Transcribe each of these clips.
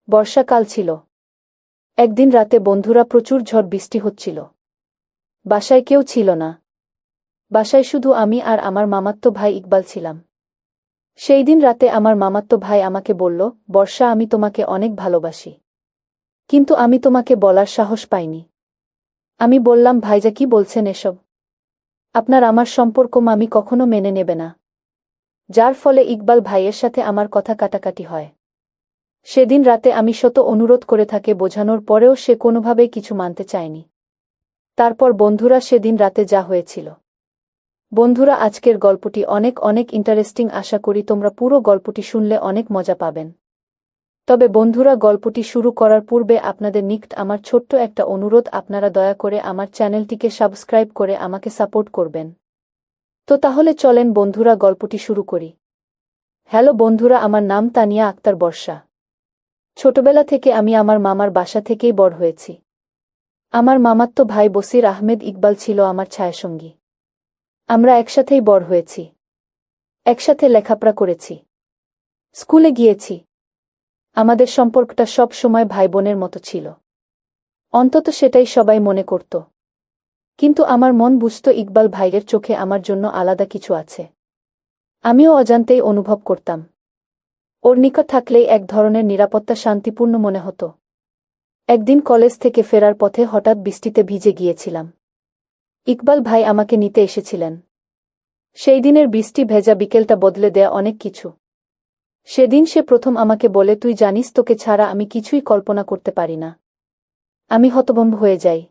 বর্ষাকাল ছিল। একদিন রাতে বন্ধুরা প্রচুর ঝড় বৃষ্টি হচ্ছিল। বাসায় কেউ ছিল না। বাসায় শুধু আমি আর আমার মামাতো ভাই ইকবাল ছিলাম। সেই দিন রাতে আমার মামাতো ভাই আমাকে বলল, বর্ষা, আমি তোমাকে অনেক ভালোবাসি। কিন্তু আমি তোমাকে বলার সাহস পাইনি। আমি বললাম, ভাইজা, কি বলছেন এসব? আপনার আমার সম্পর্ক মামি কখনো মেনে নেবে না। যার ফলে ইকবাল ভাইয়ের সাথে আমার কথা কাটাকাটি হয়। সেদিন রাতে আমি শত অনুরোধ করে তাকে বোঝানোর পরেও সে কোনোভাবেই কিছু মানতে চায়নি। তারপর বন্ধুরা, সেদিন রাতে যা হয়েছিল। বন্ধুরা, আজকের গল্পটি অনেক অনেক ইন্টারেস্টিং। আশা করি তোমরা পুরো গল্পটি শুনলে অনেক মজা পাবেন। তবে বন্ধুরা, গল্পটি শুরু করার পূর্বে আপনাদের নিকট আমার ছোট্ট একটা অনুরোধ, আপনারা দয়া করে আমার চ্যানেলটিকে সাবস্ক্রাইব করে আমাকে সাপোর্ট করবেন। তো তাহলে চলেন বন্ধুরা, গল্পটি শুরু করি। হ্যালো বন্ধুরা, আমার নাম তানিয়া আক্তার বর্ষা। ছোটবেলা থেকে আমি আমার মামার বাসা থেকেই বড় হয়েছি। আমার মামাতো ভাই বসির আহমেদ ইকবাল ছিল আমার ছায়াসঙ্গী। আমরা একসাথেই বড় হয়েছি। একসাথে লেখাপড়া করেছি। স্কুলে গিয়েছি। আমাদের সম্পর্কটা সব সময় ভাই বোনের মতো ছিল। অন্তত সেটাই সবাই মনে করত। কিন্তু আমার মন বুঝত ইকবাল ভাইয়ের চোখে আমার জন্য আলাদা কিছু আছে। আমিও অজান্তেই অনুভব করতাম। ওর নিকট থাকলেই এক ধরনের নিরাপত্তা, শান্তিপূর্ণ মনে হতো। একদিন কলেজ থেকে ফেরার পথে হঠাৎ বৃষ্টিতে ভিজে গিয়েছিলাম। ইকবাল ভাই আমাকে নিতে এসেছিলেন। সেই দিনের বৃষ্টি ভেজা বিকেলটা বদলে দেয়া অনেক কিছু। সেদিন সে প্রথম আমাকে বলে, তুই জানিস, তোকে ছাড়া আমি কিছুই কল্পনা করতে পারি না। আমি হতভম্ব হয়ে যাই।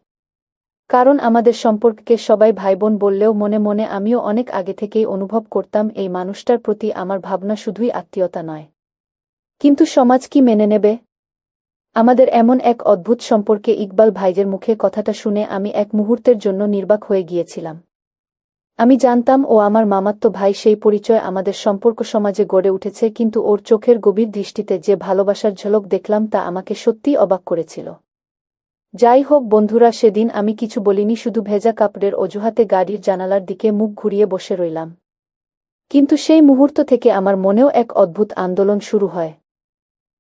কারণ আমাদের সম্পর্ককে সবাই ভাইবোন বললেও মনে মনে আমিও অনেক আগে থেকেই অনুভব করতাম এই মানুষটার প্রতি আমার ভাবনা শুধুই আত্মীয়তা নয়। কিন্তু সমাজ কি মেনে নেবে আমাদের এমন এক অদ্ভুত সম্পর্কে? ইকবাল ভাইয়ের মুখে কথাটা শুনে আমি এক মুহূর্তের জন্য নির্বাক হয়ে গিয়েছিলাম। আমি জানতাম ও আমার মামাতো ভাই, সেই পরিচয় আমাদের সম্পর্ক সমাজে গড়ে উঠেছে, কিন্তু ওর চোখের গভীর দৃষ্টিতে যে ভালোবাসার ঝলক দেখলাম তা আমাকে সত্যিই অবাক করেছিল। যাই হোক বন্ধুরা, সেদিন আমি কিছু বলিনি, শুধু ভেজা কাপড়ের অজুহাতে গাড়ির জানালার দিকে মুখ ঘুরিয়ে বসে রইলাম। কিন্তু সেই মুহূর্ত থেকে আমার মনেও এক অদ্ভুত আন্দোলন শুরু হয়।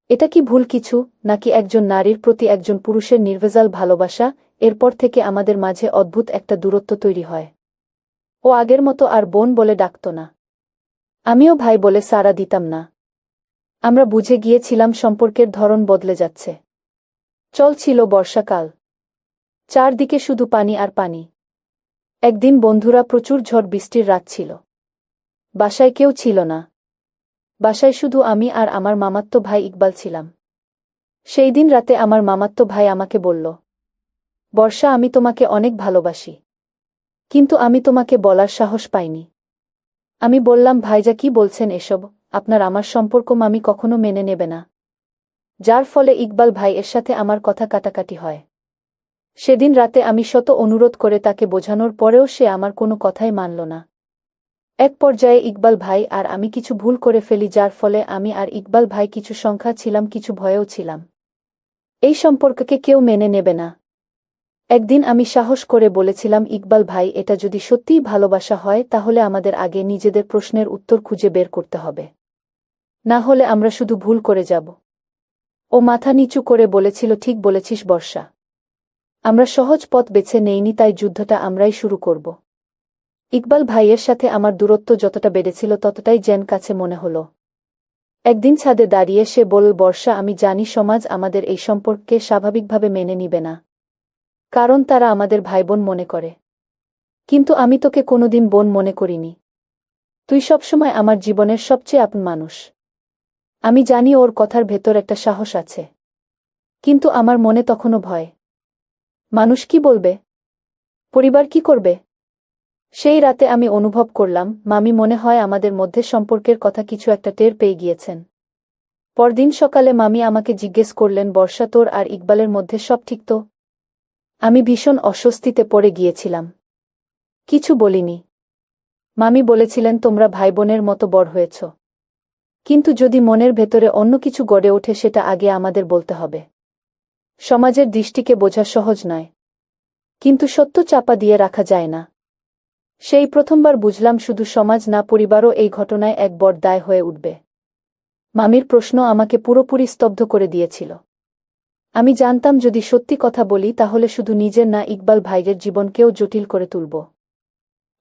এটা কি ভুল কিছু, নাকি একজন নারীর প্রতি একজন পুরুষের নির্ভেজাল ভালোবাসা? এরপর থেকে আমাদের মাঝে অদ্ভুত একটা দূরত্ব তৈরি হয়। ও আগের মতো আর বোন বলে ডাকত না। আমিও ভাই বলে সাড়া দিতাম না। আমরা বুঝে গিয়েছিলাম সম্পর্কের ধরন বদলে যাচ্ছে। চলছিল বর্ষাকাল। চারদিকে শুধু পানি আর পানি। একদিন বন্ধুরা, প্রচুর ঝড় বৃষ্টির রাত ছিল। বাসায় কেউ ছিল না। বাসায় শুধু আমি আর আমার মামাতো ভাই ইকবাল ছিলাম। সেই দিন রাতে আমার মামাতো ভাই আমাকে বলল, বর্ষা, আমি তোমাকে অনেক ভালোবাসি। কিন্তু আমি তোমাকে বলার সাহস পাইনি। আমি বললাম, ভাইজা, কি বলছেন এসব? আপনার আমার সম্পর্ক মামি কখনো মেনে নেবে না। যার ফলে ইকবাল ভাইয়ের সাথে আমার কথা কাটাকাটি হয়। সেদিন রাতে আমি শত অনুরোধ করে তাকে বোঝানোর পরেও সে আমার কোনো কথাই মানল না। এক পর্যায়ে ইকবাল ভাই আর আমি কিছু ভুল করে ফেলি, যার ফলে আমি আর ইকবাল ভাই কিছু সংখ্যা ছিলাম, কিছু ভয়েও ছিলাম। এই সম্পর্ককে কেউ মেনে নেবে না। একদিন আমি সাহস করে বলেছিলাম, ইকবাল ভাই, এটা যদি সত্যিই ভালোবাসা হয় তাহলে আমাদের আগে নিজেদের প্রশ্নের উত্তর খুঁজে বের করতে হবে। না হলে আমরা শুধু ভুল করে যাব। ও মাথা নিচু করে বলেছিল, ঠিক বলেছিস বর্ষা। আমরা সহজ পথ বেছে নেইনি, তাই যুদ্ধটা আমরাই শুরু করব। ইকবাল ভাইয়ের সাথে আমার দূরত্ব যতটা বেড়েছিল ততটাই যেন কাছে মনে হলো। একদিন ছাদে দাঁড়িয়ে সে বলল, বর্ষা, আমি জানি সমাজ আমাদের এই সম্পর্ককে স্বাভাবিকভাবে মেনে নিবে না। কারণ তারা আমাদের ভাইবোন মনে করে। কিন্তু আমি তোকে কোনোদিন বোন মনে করিনি। তুই সবসময় আমার জীবনের সবচেয়ে আপন মানুষ। আমি জানি ওর কথার ভেতর একটা সাহস আছে। কিন্তু আমার মনে তখনও ভয়। মানুষ কি বলবে? পরিবার কি করবে? সেই রাতে আমি অনুভব করলাম, মামি মনে হয় আমাদের মধ্যে সম্পর্কের কথা কিছু একটা টের পেয়ে গিয়েছেন। পরদিন সকালে মামি আমাকে জিজ্ঞেস করলেন, বর্ষা, তোর আর ইকবালের মধ্যে সব ঠিক তো? আমি ভীষণ অস্বস্তিতে পড়ে গিয়েছিলাম। কিছু বলিনি। মামি বলেছিলেন, তোমরা ভাইবোনের মতো বড় হয়েছ। কিন্তু যদি মনের ভেতরে অন্য কিছু গড়ে ওঠে সেটা আগে আমাদের বলতে হবে। সমাজের দৃষ্টিকে বোঝা সহজ নয়। কিন্তু সত্য চাপা দিয়ে রাখা যায় না। সেই প্রথমবার বুঝলাম, শুধু সমাজ না, পরিবারও এই ঘটনায় এক বড় দায় হয়ে উঠবে। মামির প্রশ্ন আমাকে পুরোপুরি স্তব্ধ করে দিয়েছিল। আমি জানতাম যদি সত্যি কথা বলি তাহলে শুধু নিজের না ইকবাল ভাইয়ের জীবনকেও জটিল করে তুলব।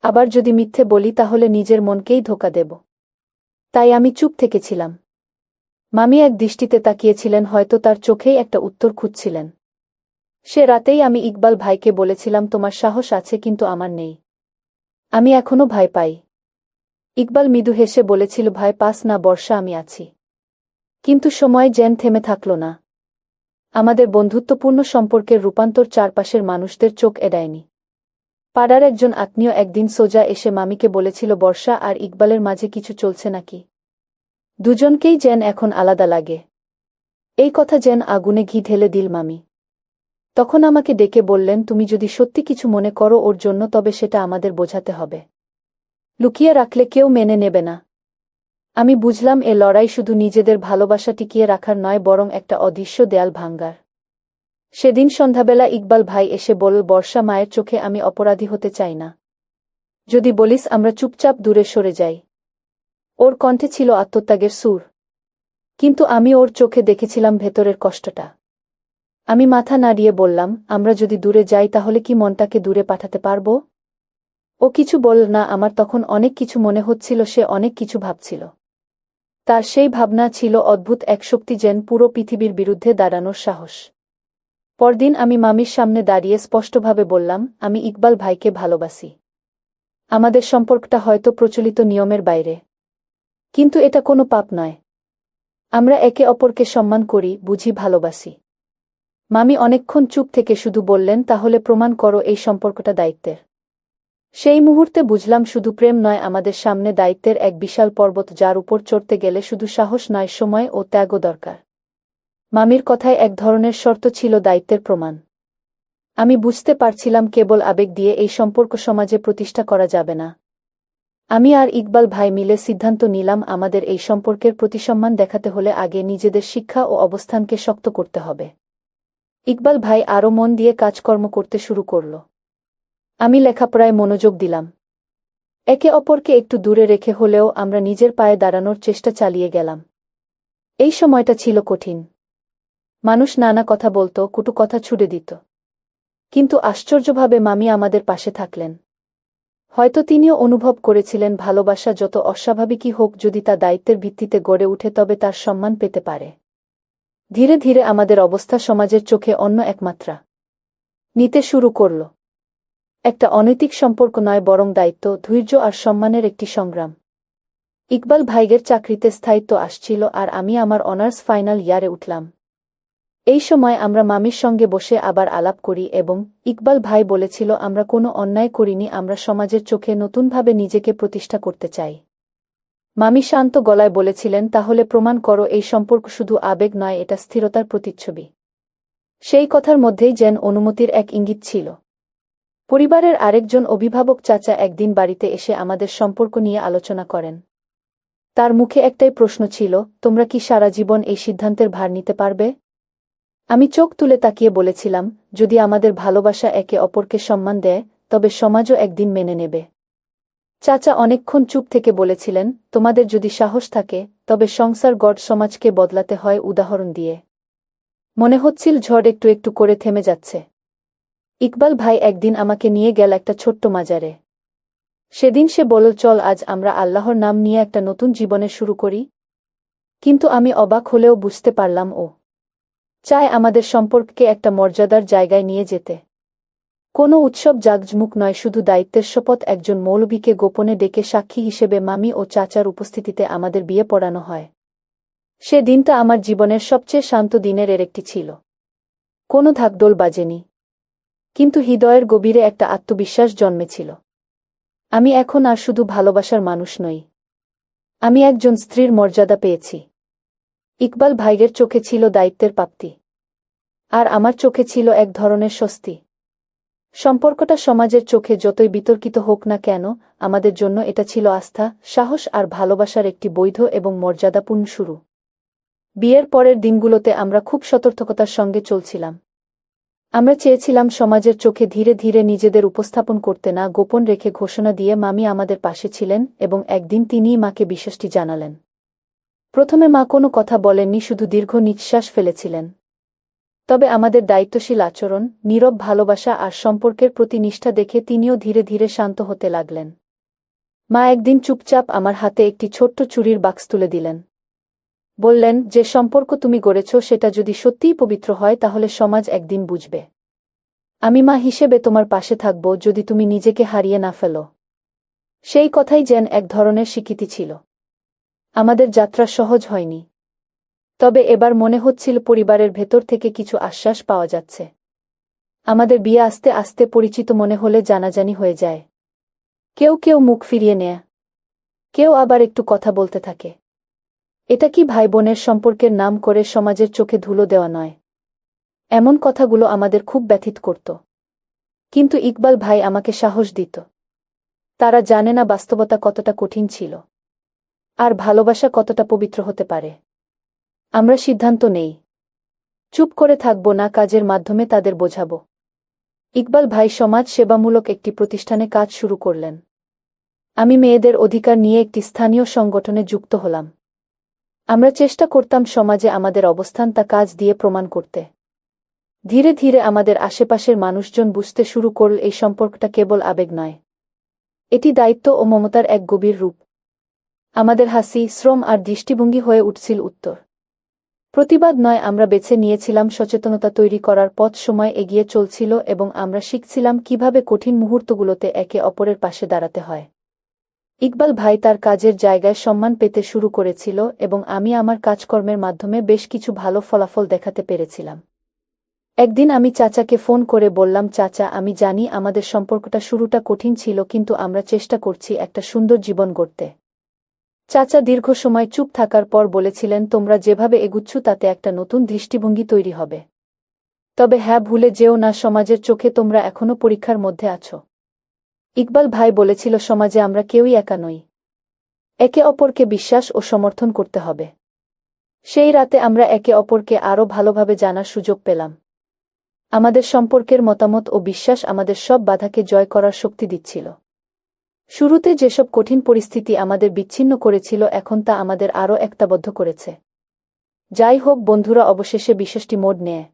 আবার যদি মিথ্যে বলি তাহলে নিজের মনকেই ধোঁকা দেব। তাই আমি চুপ থেকেছিলাম। মামি এক দৃষ্টিতে তাকিয়েছিলেন, হয়তো তার চোখেই একটা উত্তর খুঁজছিলেন। সে রাতেই আমি ইকবাল ভাইকে বলেছিলাম, তোমার সাহস আছে কিন্তু আমার নেই। আমি এখনো ভয় পাই। ইকবাল মৃদু হেসে বলেছিল, ভয় পাস না বর্ষা, আমি আছি। কিন্তু সময় যেন থেমে থাকল না। আমাদের বন্ধুত্বপূর্ণ সম্পর্কের রূপান্তর চারপাশের মানুষদের চোখ এড়ায়নি। পাড়ার একজন আত্মীয় একদিন সোজা এসে মামিকে বলেছিল, বর্ষা আর ইকবালের মাঝে কিছু চলছে নাকি? দুজনকেই যেন এখন আলাদা লাগে। এই কথা যেন আগুনে ঘি ঢেলে দিল মামি। তখন আমাকে ডেকে বললেন, তুমি যদি সত্যি কিছু মনে করো ওর জন্য, তবে সেটা আমাদের বোঝাতে হবে। লুকিয়ে রাখলে কেউ মেনে নেবে না। আমি বুঝলাম এ লড়াই শুধু নিজেদের ভালোবাসা টিকিয়ে রাখার নয়, বরং একটা অদৃশ্য দেয়াল ভাঙ্গার। সেদিন সন্ধ্যাবেলা ইকবাল ভাই এসে বলল, বর্ষা, মায়ের চোখে আমি অপরাধী হতে চাই না। যদি বলিস আমরা চুপচাপ দূরে সরে যাই। ওর কণ্ঠে ছিল আত্মত্যাগের সুর। কিন্তু আমি ওর চোখে দেখেছিলাম ভেতরের কষ্টটা। আমি মাথা নাড়িয়ে বললাম, আমরা যদি দূরে যাই তাহলে কি মনটাকে দূরে পাঠাতে পারব? ও কিছু বলল না। আমার তখন অনেক কিছু মনে হচ্ছিল, সে অনেক কিছু ভাবছিল। তার সেই ভাবনা ছিল অদ্ভুত এক শক্তি, যেন পুরো পৃথিবীর বিরুদ্ধে দাঁড়ানোর সাহস। পরদিন আমি মামির সামনে দাঁড়িয়ে স্পষ্টভাবে বললাম, আমি ইকবাল ভাইকে ভালোবাসি। আমাদের সম্পর্কটা হয়তো প্রচলিত নিয়মের বাইরে, কিন্তু এটা কোনো পাপ নয়। আমরা একে অপরকে সম্মান করি, বুঝি, ভালোবাসি। মামি অনেকক্ষণ চুপ থেকে শুধু বললেন, তাহলে প্রমাণ করো এই সম্পর্কটা দায়িত্বের। সেই মুহূর্তে বুঝলাম শুধু প্রেম নয়, আমাদের সামনে দায়িত্বের এক বিশাল পর্বত, যার উপর চড়তে গেলে শুধু সাহস নয়, সময় ও ত্যাগও দরকার। মামির কথায় এক ধরনের শর্ত ছিল, দায়িত্বের প্রমাণ। আমি বুঝতে পারছিলাম কেবল আবেগ দিয়ে এই সম্পর্ক সমাজে প্রতিষ্ঠা করা যাবে না। আমি আর ইকবাল ভাই মিলে সিদ্ধান্ত নিলাম, আমাদের এই সম্পর্কের প্রতি সম্মান দেখাতে হলে আগে নিজেদের শিক্ষা ও অবস্থানকে শক্ত করতে হবে। ইকবাল ভাই আরও মন দিয়ে কাজকর্ম করতে শুরু করল। আমি লেখাপড়ায় মনোযোগ দিলাম। একে অপরকে একটু দূরে রেখে হলেও আমরা নিজের পায়ে দাঁড়ানোর চেষ্টা চালিয়ে গেলাম। এই সময়টা ছিল কঠিন। মানুষ নানা কথা বলত, কটু কথা ছুড়ে দিত। কিন্তু আশ্চর্যভাবে মামি আমাদের পাশে থাকলেন। হয়তো তিনিও অনুভব করেছিলেন, ভালোবাসা যত অস্বাভাবিকই হোক, যদি তা দায়িত্বের ভিত্তিতে গড়ে উঠে তবে তার সম্মান পেতে পারে। ধীরে ধীরে আমাদের অবস্থা সমাজের চোখে অন্য এক মাত্রা নিতে শুরু করল। একটা অনৈতিক সম্পর্ক নয়, বরং দায়িত্ব, ধৈর্য আর সম্মানের একটি সংগ্রাম। ইকবাল ভাইয়ের চাকরিতে স্থায়িত্ব আসছিল, আর আমি আমার অনার্স ফাইনাল ইয়ারে উঠলাম। এই সময় আমরা মামির সঙ্গে বসে আবার আলাপ করি এবং ইকবাল ভাই বলেছিল, আমরা কোনো অন্যায় করিনি, আমরা সমাজের চোখে নতুনভাবে নিজেকে প্রতিষ্ঠা করতে চাই। মামি শান্ত গলায় বলেছিলেন, তাহলে প্রমাণ করো এই সম্পর্ক শুধু আবেগ নয়, এটা স্থিরতার প্রতিচ্ছবি। সেই কথার মধ্যেই যেন অনুমতির এক ইঙ্গিত ছিল। পরিবারের আরেকজন অভিভাবক চাচা একদিন বাড়িতে এসে আমাদের সম্পর্ক নিয়ে আলোচনা করেন। তার মুখে একটাই প্রশ্ন ছিল, তোমরা কি সারা জীবন এই সিদ্ধান্তের ভার নিতে পারবে? আমি চোখ তুলে তাকিয়ে বলেছিলাম, যদি আমাদের ভালোবাসা একে অপরকে সম্মান দেয়, তবে সমাজও একদিন মেনে নেবে। চাচা অনেকক্ষণ চুপ থেকে বলেছিলেন, তোমাদের যদি সাহস থাকে, তবে সংসার গড় সমাজকে বদলাতে হয় উদাহরণ দিয়ে। মনে হচ্ছিল ঝড় একটু একটু করে থেমে যাচ্ছে। ইকবাল ভাই একদিন আমাকে নিয়ে গেল একটা ছোট্ট মাজারে। সেদিন সে বলল, চল আজ আমরা আল্লাহর নাম নিয়ে একটা নতুন জীবনের শুরু করি। কিন্তু আমি অবাক হলেও বুঝতে পারলাম ও চায় আমাদের সম্পর্ককে একটা মর্যাদার জায়গায় নিয়ে যেতে। কোনো উৎসব জাঁকজমুক নয়, শুধু দায়িত্বের শপথ। একজন মৌলবীকে গোপনে ডেকে সাক্ষী হিসেবে মামি ও চাচার উপস্থিতিতে আমাদের বিয়ে পড়ানো হয়। সে দিনটা আমার জীবনের সবচেয়ে শান্ত দিনের এর একটি ছিল। কোনো ঢাকঢোল বাজেনি, কিন্তু হৃদয়ের গভীরে একটা আত্মবিশ্বাস জন্মেছিল। আমি এখন আর শুধু ভালোবাসার মানুষ নই, আমি একজন স্ত্রীর মর্যাদা পেয়েছি। ইকবাল ভাইয়ের চোখে ছিল দায়িত্বের প্রাপ্তি, আর আমার চোখে ছিল এক ধরনের স্বস্তি। সম্পর্কটা সমাজের চোখে যতই বিতর্কিত হোক না কেন, আমাদের জন্য এটা ছিল আস্থা, সাহস আর ভালোবাসার একটি বৈধ এবং মর্যাদাপূর্ণ শুরু। বিয়ের পরের দিনগুলোতে আমরা খুব সতর্কতার সঙ্গে চলছিলাম। আমরা চেয়েছিলাম সমাজের চোখে ধীরে ধীরে নিজেদের উপস্থাপন করতে, না গোপন রেখে ঘোষণা দিয়ে মামি আমাদের পাশে ছিলেন এবং একদিন তিনিই মাকে বিষয়টি জানালেন। প্রথমে মা কোনো কথা বলেননি, শুধু দীর্ঘ নিঃশ্বাস ফেলেছিলেন। তবে আমাদের দায়িত্বশীল আচরণ, নীরব ভালোবাসা আর সম্পর্কের প্রতি নিষ্ঠা দেখে তিনিও ধীরে ধীরে শান্ত হতে লাগলেন। মা একদিন চুপচাপ আমার হাতে একটি ছোট্ট চুড়ির বাক্স তুলে দিলেন। বললেন, যে সম্পর্ক তুমি গড়েছ সেটা যদি সত্যিই পবিত্র হয় তাহলে সমাজ একদিন বুঝবে। আমি মা হিসেবে তোমার পাশে থাকব যদি তুমি নিজেকে হারিয়ে না ফেলো। সেই কথাই যেন এক ধরনের স্বীকৃতি ছিল। আমাদের যাত্রা সহজ হয়নি। তবে এবার মনে হচ্ছিল পরিবারের ভেতর থেকে কিছু আশ্বাস পাওয়া যাচ্ছে। আমাদের বিয়ে আস্তে আস্তে পরিচিত মনে হলে জানাজানি হয়ে যায়। কেউ কেউ মুখ ফিরিয়ে নেয়, কেউ আবার একটু কথা বলতে থাকে। এটা কি ভাই বোনের সম্পর্কের নাম করে সমাজের চোখে ধুলো দেওয়া নয়? এমন কথাগুলো আমাদের খুব ব্যথিত করত। কিন্তু ইকবাল ভাই আমাকে সাহস দিত। তারা জানে না বাস্তবতা কতটা কঠিন ছিল, আর ভালোবাসা কতটা পবিত্র হতে পারে। আমরা সিদ্ধান্ত নেই, চুপ করে থাকব না, কাজের মাধ্যমে তাদের বোঝাব। ইকবাল ভাই সমাজ সেবামূলক একটি প্রতিষ্ঠানে কাজ শুরু করলেন। আমি মেয়েদের অধিকার নিয়ে একটি স্থানীয় সংগঠনে যুক্ত হলাম। আমরা চেষ্টা করতাম সমাজে আমাদের অবস্থান তা কাজ দিয়ে প্রমাণ করতে। ধীরে ধীরে আমাদের আশেপাশের মানুষজন বুঝতে শুরু করল এই সম্পর্কটা কেবল আবেগ নয়, এটি দায়িত্ব ও মমতার এক গভীর রূপ। আমাদের হাসি, শ্রম আর দৃষ্টিভঙ্গি হয়ে উঠছিল উত্তর। প্রতিবাদ নয়, আমরা বেছে নিয়েছিলাম সচেতনতা তৈরি করার পথ। সময় এগিয়ে চলছিল এবং আমরা শিখছিলাম কিভাবে কঠিন মুহূর্তগুলোতে একে অপরের পাশে দাঁড়াতে হয়। ইকবাল ভাই তার কাজের জায়গায় সম্মান পেতে শুরু করেছিল এবং আমি আমার কাজকর্মের মাধ্যমে বেশ কিছু ভালো ফলাফল দেখাতে পেরেছিলাম। একদিন আমি চাচাকে ফোন করে বললাম, চাচা, আমি জানি আমাদের সম্পর্কটা শুরুটা কঠিন ছিল, কিন্তু আমরা চেষ্টা করছি একটা সুন্দর জীবন গড়তে। চাচা দীর্ঘ সময় চুপ থাকার পর বলেছিলেন, তোমরা যেভাবে এগুচ্ছ তাতে একটা নতুন দৃষ্টিভঙ্গি তৈরি হবে। তবে হ্যাঁ, ভুলে যেও না, সমাজের চোখে তোমরা এখনো পরীক্ষার মধ্যে আছো। ইকবাল ভাই বলেছিল, সমাজে আমরা কেউই একা নই। একে অপরকে বিশ্বাস ও সমর্থন করতে হবে। সেই রাতে আমরা একে অপরকে আরও ভালোভাবে জানার সুযোগ পেলাম। আমাদের সম্পর্কের মতামত ও বিশ্বাস আমাদের সব বাধাকে জয় করার শক্তি দিচ্ছিল। শুরুতে যেসব কঠিন পরিস্থিতি আমাদের বিচ্ছিন্ন করেছিল, এখন তা আমাদের আরও একতাবদ্ধ করেছে। যাই হোক বন্ধুরা, অবশেষে বিষয়টি মোড় নেয়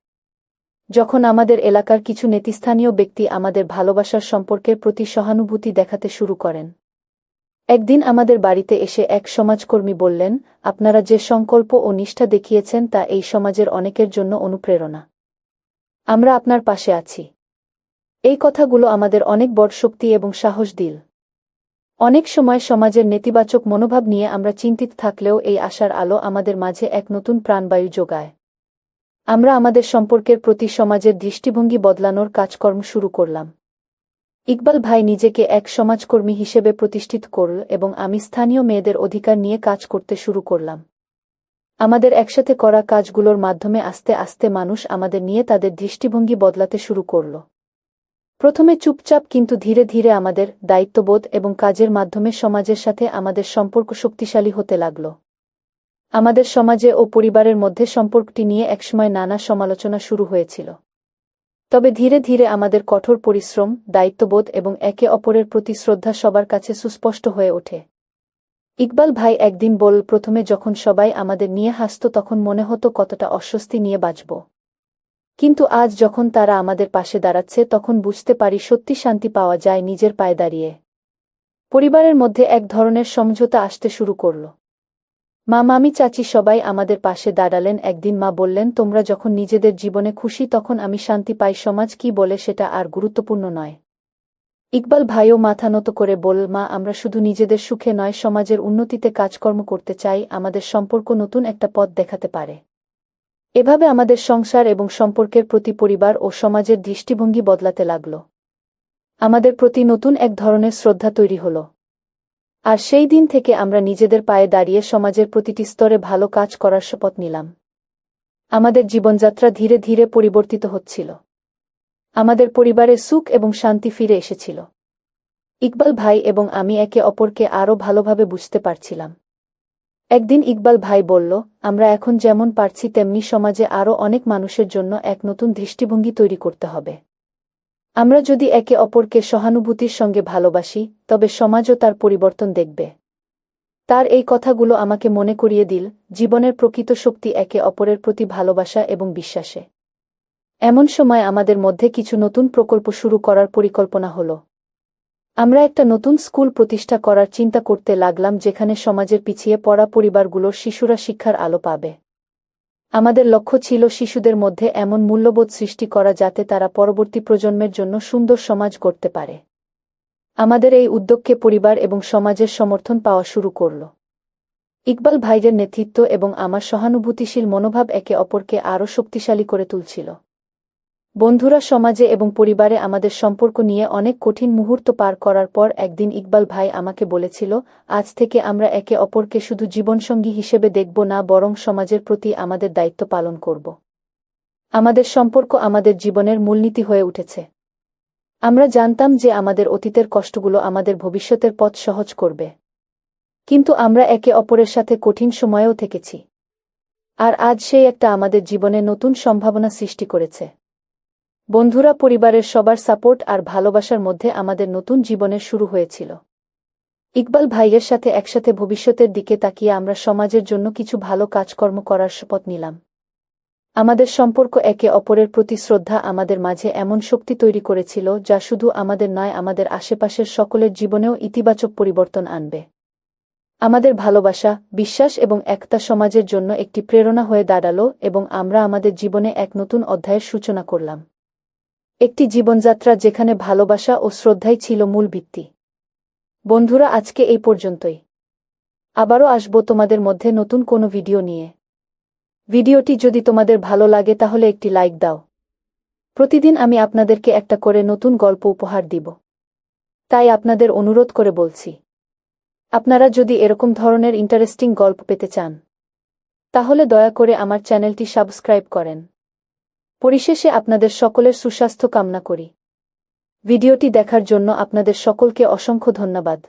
যখন আমাদের এলাকার কিছু নেতৃস্থানীয় ব্যক্তি আমাদের ভালোবাসার সম্পর্কের প্রতি সহানুভূতি দেখাতে শুরু করেন। একদিন আমাদের বাড়িতে এসে এক সমাজকর্মী বললেন, আপনারা যে সংকল্প ও নিষ্ঠা দেখিয়েছেন তা এই সমাজের অনেকের জন্য অনুপ্রেরণা। আমরা আপনার পাশে আছি। এই কথাগুলো আমাদের অনেক বড় শক্তি এবং সাহস দিল। অনেক সময় সমাজের নেতিবাচক মনোভাব নিয়ে আমরা চিন্তিত থাকলেও এই আশার আলো আমাদের মাঝে এক নতুন প্রাণবায়ু যোগায়। আমরা আমাদের সম্পর্কের প্রতি সমাজের দৃষ্টিভঙ্গি বদলানোর কাজকর্ম শুরু করলাম। ইকবাল ভাই নিজেকে এক সমাজকর্মী হিসেবে প্রতিষ্ঠিত করল এবং আমি স্থানীয় মেয়েদের অধিকার নিয়ে কাজ করতে শুরু করলাম। আমাদের একসাথে করা কাজগুলোর মাধ্যমে আস্তে আস্তে মানুষ আমাদের নিয়ে তাদের দৃষ্টিভঙ্গি বদলাতে শুরু করল। প্রথমে চুপচাপ, কিন্তু ধীরে ধীরে আমাদের দায়িত্ববোধ এবং কাজের মাধ্যমে সমাজের সাথে আমাদের সম্পর্ক শক্তিশালী হতে লাগল। আমাদের সমাজে ও পরিবারের মধ্যে সম্পর্কটি নিয়ে একসময় নানা সমালোচনা শুরু হয়েছিল। তবে ধীরে ধীরে আমাদের কঠোর পরিশ্রম, দায়িত্ববোধ এবং একে অপরের প্রতি শ্রদ্ধা সবার কাছে সুস্পষ্ট হয়ে ওঠে। ইকবাল ভাই একদিন বল, প্রথমে যখন সবাই আমাদের নিয়ে হাসত তখন মনে হতো কতটা অস্বস্তি নিয়ে বাঁচব। কিন্তু আজ যখন তারা আমাদের পাশে দাঁড়াচ্ছে তখন বুঝতে পারি সত্যি শান্তি পাওয়া যায় নিজের পায়ে দাঁড়িয়ে। পরিবারের মধ্যে এক ধরনের সমঝোতা আসতে শুরু করল। মা, মামি, চাচি সবাই আমাদের পাশে দাঁড়ালেন। একদিন মা বললেন, তোমরা যখন নিজেদের জীবনে খুশি তখন আমি শান্তি পাই, সমাজ কি বলে সেটা আর গুরুত্বপূর্ণ নয়। ইকবাল ভাইও মাথা নত করে বল, মা, আমরা শুধু নিজেদের সুখে নয়, সমাজের উন্নতিতে কাজকর্ম করতে চাই। আমাদের সম্পর্ক নতুন একটা পথ দেখাতে পারে। এভাবে আমাদের সংসার এবং সম্পর্কের প্রতি পরিবার ও সমাজের দৃষ্টিভঙ্গি বদলাতে লাগল। আমাদের প্রতি নতুন এক ধরনের শ্রদ্ধা তৈরি হল। আর সেই দিন থেকে আমরা নিজেদের পায়ে দাঁড়িয়ে সমাজের প্রতিটি স্তরে ভালো কাজ করার শপথ নিলাম। আমাদের জীবনযাত্রা ধীরে ধীরে পরিবর্তিত হচ্ছিল। আমাদের পরিবারে সুখ এবং শান্তি ফিরে এসেছিল। ইকবাল ভাই এবং আমি একে অপরকে আরও ভালোভাবে বুঝতে পারছিলাম। একদিন ইকবাল ভাই বলল, আমরা এখন যেমন পারছি তেমনি সমাজে আরও অনেক মানুষের জন্য এক নতুন দৃষ্টিভঙ্গি তৈরি করতে হবে। আমরা যদি একে অপরকে সহানুভূতির সঙ্গে ভালোবাসি তবে সমাজও তার পরিবর্তন দেখবে। তার এই কথাগুলো আমাকে মনে করিয়ে দিল জীবনের প্রকৃত শক্তি একে অপরের প্রতি ভালোবাসা এবং বিশ্বাসে। এমন সময় আমাদের মধ্যে কিছু নতুন প্রকল্প শুরু করার পরিকল্পনা হলো। আমরা একটা নতুন স্কুল প্রতিষ্ঠা করার চিন্তা করতে লাগলাম, যেখানে সমাজের পিছিয়ে পড়া পরিবারগুলোর শিশুরা শিক্ষার আলো পাবে। আমাদের লক্ষ্য ছিল শিশুদের মধ্যে এমন মূল্যবোধ সৃষ্টি করা যাতে তারা পরবর্তী প্রজন্মের জন্য সুন্দর সমাজ গড়তে পারে। আমাদের এই উদ্যোগকে পরিবার এবং সমাজের সমর্থন পাওয়া শুরু করল। ইকবাল ভাইয়ের নেতৃত্ব এবং আমার সহানুভূতিশীল মনোভাব একে অপরকে আরও শক্তিশালী করে তুলছিল। বন্ধুরা, সমাজে এবং পরিবারে আমাদের সম্পর্ক নিয়ে অনেক কঠিন মুহূর্ত পার করার পর একদিন ইকবাল ভাই আমাকে বলেছিল, আজ থেকে আমরা একে অপরকে শুধু জীবনসঙ্গী হিসেবে দেখব না, বরং সমাজের প্রতি আমাদের দায়িত্ব পালন করব। আমাদের সম্পর্ক আমাদের জীবনের মূলনীতি হয়ে উঠেছে। আমরা জানতাম যে আমাদের অতীতের কষ্টগুলো আমাদের ভবিষ্যতের পথ সহজ করবে, কিন্তু আমরা একে অপরের সাথে কঠিন সময়েও থেকেছি। আর আজ সেই একটা আমাদের জীবনে নতুন সম্ভাবনা সৃষ্টি করেছে। বন্ধুরা, পরিবারের সবার সাপোর্ট আর ভালোবাসার মধ্যে আমাদের নতুন জীবনের শুরু হয়েছিল। ইকবাল ভাইয়ের সাথে একসাথে ভবিষ্যতের দিকে তাকিয়ে আমরা সমাজের জন্য কিছু ভালো কাজকর্ম করার শপথ নিলাম। আমাদের সম্পর্ক একে অপরের প্রতি শ্রদ্ধা আমাদের মাঝে এমন শক্তি তৈরি করেছিল যা শুধু আমাদের নয়, আমাদের আশেপাশের সকলের জীবনেও ইতিবাচক পরিবর্তন আনবে। আমাদের ভালোবাসা, বিশ্বাস এবং একতা সমাজের জন্য একটি প্রেরণা হয়ে দাঁড়ালো এবং আমরা আমাদের জীবনে এক নতুন অধ্যায়ের সূচনা করলাম। একটি জীবনযাত্রা যেখানে ভালোবাসা ও শ্রদ্ধাই ছিল মূল ভিত্তি। বন্ধুরা, আজকে এই পর্যন্তই। আবারও আসব তোমাদের মধ্যে নতুন কোনো ভিডিও নিয়ে। ভিডিওটি যদি তোমাদের ভালো লাগে তাহলে একটি লাইক দাও। প্রতিদিন আমি আপনাদেরকে একটা করে নতুন গল্প উপহার দিব, তাই আপনাদের অনুরোধ করে বলছি, আপনারা যদি এরকম ধরনের ইন্টারেস্টিং গল্প পেতে চান তাহলে দয়া করে আমার চ্যানেলটি সাবস্ক্রাইব করেন। পরিশেষে আপনাদের সকলের সুস্বাস্থ্য কামনা করি। ভিডিওটি দেখার জন্য আপনাদের সকলকে অসংখ্য ধন্যবাদ।